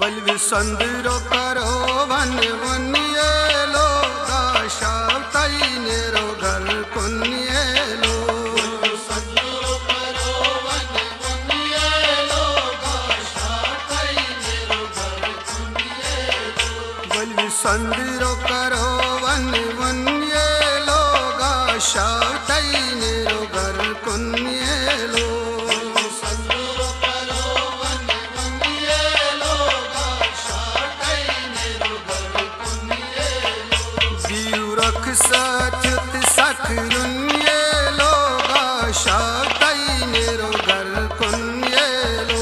वल्वी संदरो करो one वनियेलो गाशावताई narrow घर कुनियेलो संदरो करो वन वनियेलो गाशावताई नेरो घर कुनियेलो वल्वी संदरो करो वन वनियेलो गाशावताई नेरो घर कुनियेलो सत्युत सकरुन्येलो गाशावताई नेरो घर कुन्येलो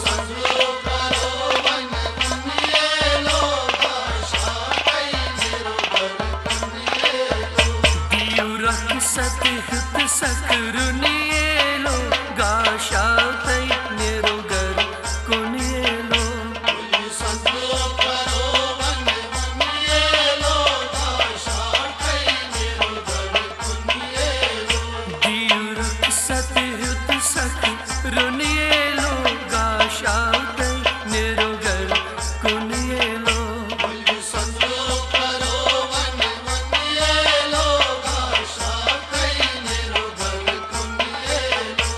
संदरो करो वन वनियेलो गाशावताई नेरो घर कुन्येलो दियुरख सत्युत सकरुन्येलो गाशावताई नेरो घर कुन्येलो संदरो करो वन वनियेलो सत्युत सकरुन्येलो गाशावताई नेरो घर कुन्येलो संदरो करो वन वनियेलो गाशावताई नेरो घर कुन्येलो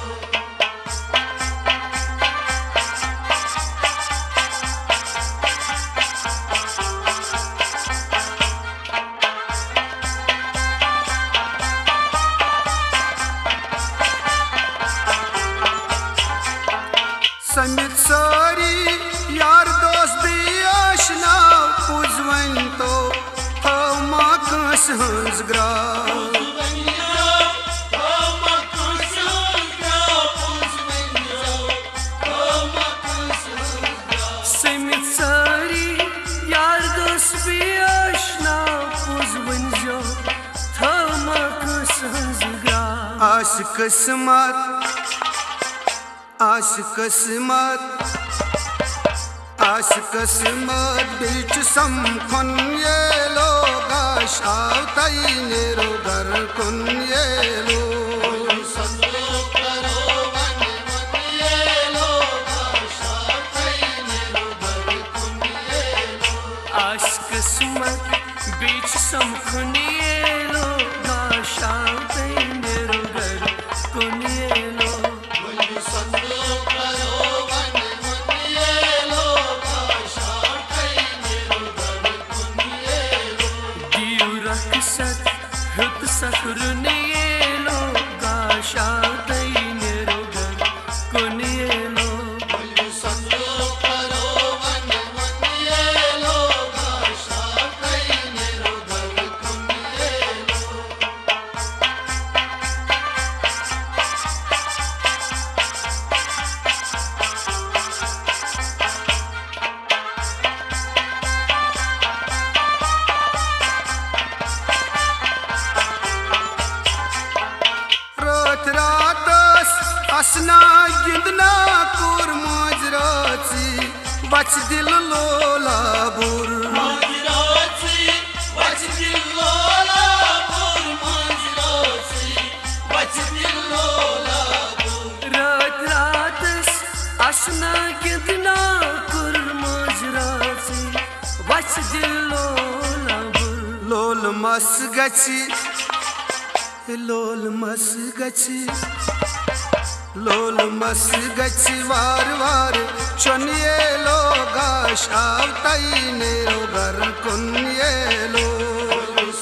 समित सारी यार दोस्त भी आशना पुजवन तो थमा कंस हंस ग्रा समित सारी यार दोस्त भी आशना पुजवन जो थमा कंस हंस ग्रा आश किस्मत आश किस्मत बीच समखुन्येलो गाशावताई नेरो घर कुन्येलो संदरो करो वन वनियेलो गाशावताई नेरो घर कुन्येलो आश किस्मत बीच समखुन्येलो गाशावताई नेरो घर कुन्येलो संदरो करो वन वनियेलो गाशावताई नेरो घर कुन्येलो दियुरख सत्युत सकरुन्येलो गाशावताई नेरो घर कुन्येलो संदरो करो वन वनियेलो गाशावताई नेरो घर कुन्येलो असना गिंदना कुर मोजराची बच दिल लोला बुर मोजराची बच दिल लोला बुर मोजराची बच दिल लोला बुर रात रात असना गिंदना कुर मोजराची बच दिल लोला बुर लोल मस गची लोल मस गची लोल मस गची वार वार चुनियेलो गाशावताई नेरो घर कुन्येलो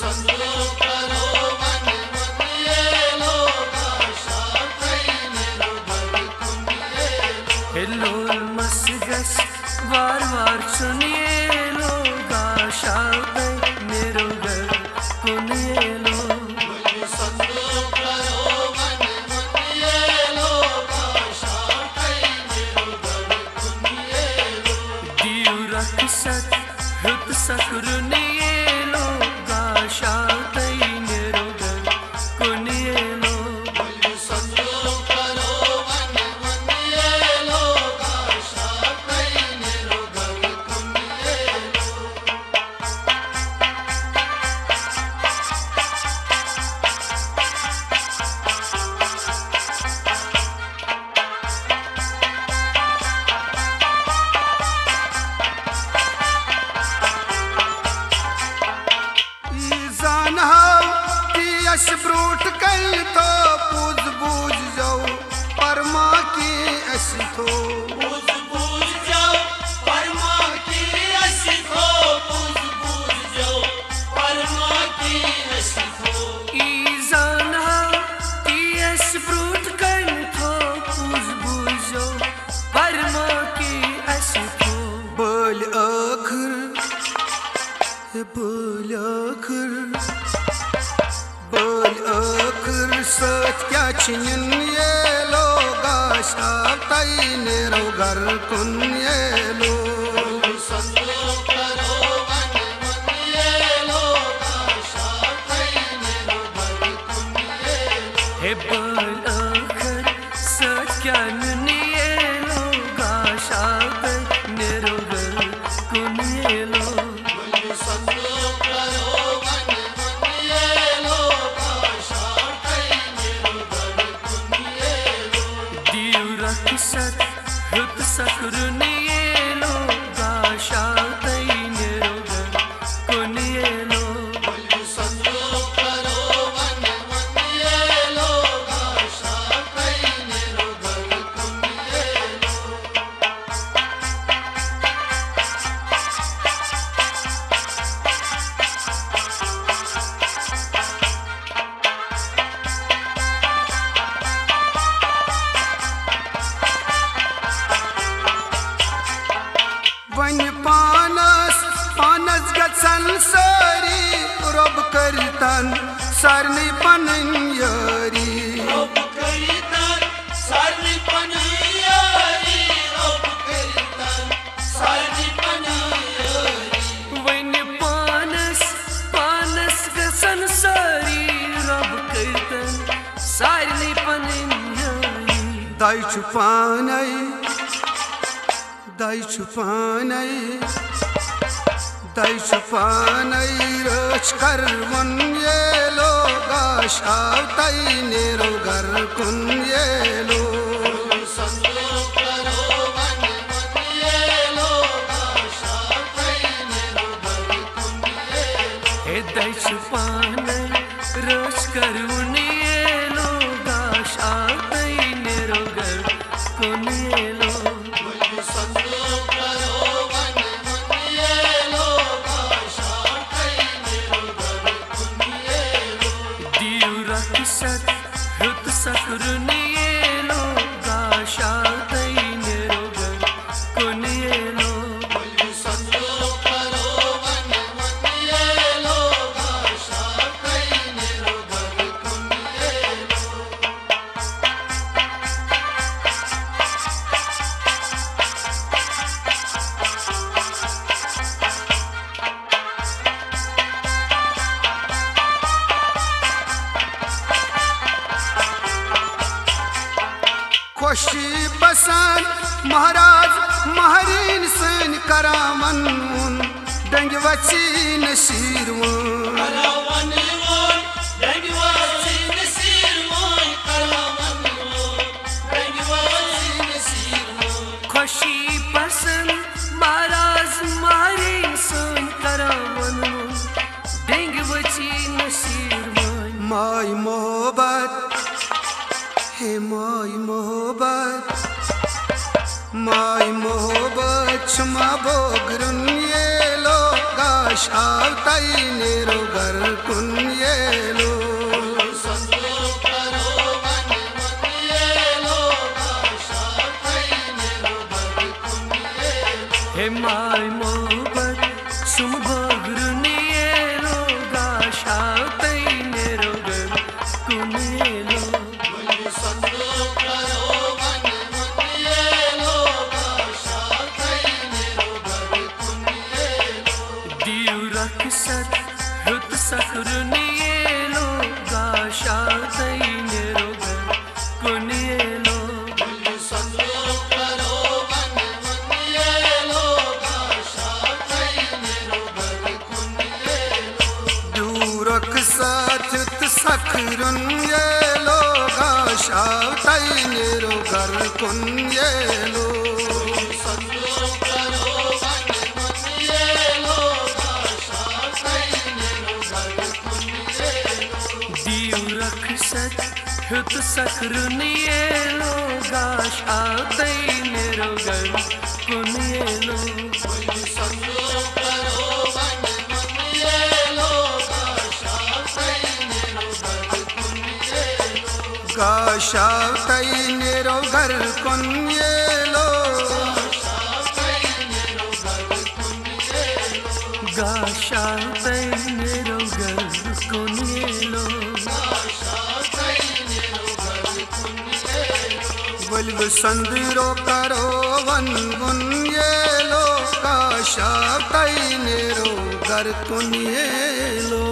संदरो करो वन वनियेलो गाशावताई नेरो घर कुन्येलो लोल मस गची वार वार चुनियेलो गाशावताई नेरो घर कुन्येलो संदरो करो वन वनियेलो गाशावताई नेरो घर कुन्येलो दियुरख सत्युत सकरुन्येलो गाशावताई नेरो घर कुन्येलो संदरो करो वन वनियेलो गाशावताई नेरो घर कुन्येलो अस ब्रूट कल तो पूज बूझ जाओ परमा की अस तो पूज बूझ जाओ परमा की अस तो पूज बूझ जाओ परमा की अस तो ईजान की अस ब्रूट कल तो पूज बूझ जाओ परमा की अस तो बोल आखिर सच क्या छिन ये लोग आशा तई नेरो घर कुन ये लोग संतो करो वन मन ये लोग आशा तई नेरो घर कुन ये हे बोल आखिर सच क्या ये लोग आशा तई नेरो घर कुन ये लोग संतो करो वन मन ये लोग आशा तई नेरो घर कुन ये दियु रक्षत हुत सकुरुन ये लोग आशा तई नेरो घर कुन ये लोग संतो करो वन मन ये लोग आशा तई नेरो घर कुन ये वन पानस गसन सारी रब करतन सरनी पनन यारी रब करितन सरनी पनायारी रब करितन सरनी पनायारी वन पानस गसन सारी रब कीर्तन सारनी पनिन्याई दाई छुपानई रच कर वन ये लोग आशा तई नेरो घर कुन ये लोग संतो करो वन मन ये लोग आशा तई नेरो घर कुन ये हे दैश पान रोश करुन ये लोग आशा तई नेरो घर कुन ये लोग संतो करो वन मन ये लोग आशा तई नेरो घर कुन ये दियु रक्षत हुत सकुरुन ये लोग आशा तई नेरो घर कुन ये लोग संतो करो वन मन ये लोग आशा तई नेरो घर कुन ये खुशी पसंद महाराज महरीन सन करामन डंग वची नसीर करावन मोन रंगवासी नसीर मोन करावन मोन रंगवासी नसीर मोन खुशी पसंद महाराज मारे सुन करावन डेंग बची नसीर मन माय मोहब्बत हे माय मोहब्बत छुमा बोगरुन ये लोग आशा तई नेरो घर कुन ये लोग संतो करो वन मन ये लोग आशा तई नेरो घर कुन ये हे माय मोहब्बत सुम भगरुन ये लोग आशा तई नेरो घर कुन ये लोग संतो करो वन मन ये लोग आशा तई नेरो घर कुन ये दियु रक्षत हुत सकुरुन ये लोग आशा तई नेरो घर कुन ये लोग संतो करो वन मन ये लोग आशा तई नेरो घर कुन ये दूरक साथ सखरुन ये लोग आशा तई नेरो घर कुन ये लोग संतो करो वन मन ये लोग आशा तई नेरो घर कुन ये दियु Hüt sakrunielo gash altay nerogar kunielo गाशावतै निरोगर कुन्येलो gash altay nerogar kunielo बल्ब संदिरो करो वन गुन्येलो गाशावतै निरोगर कुन्येलो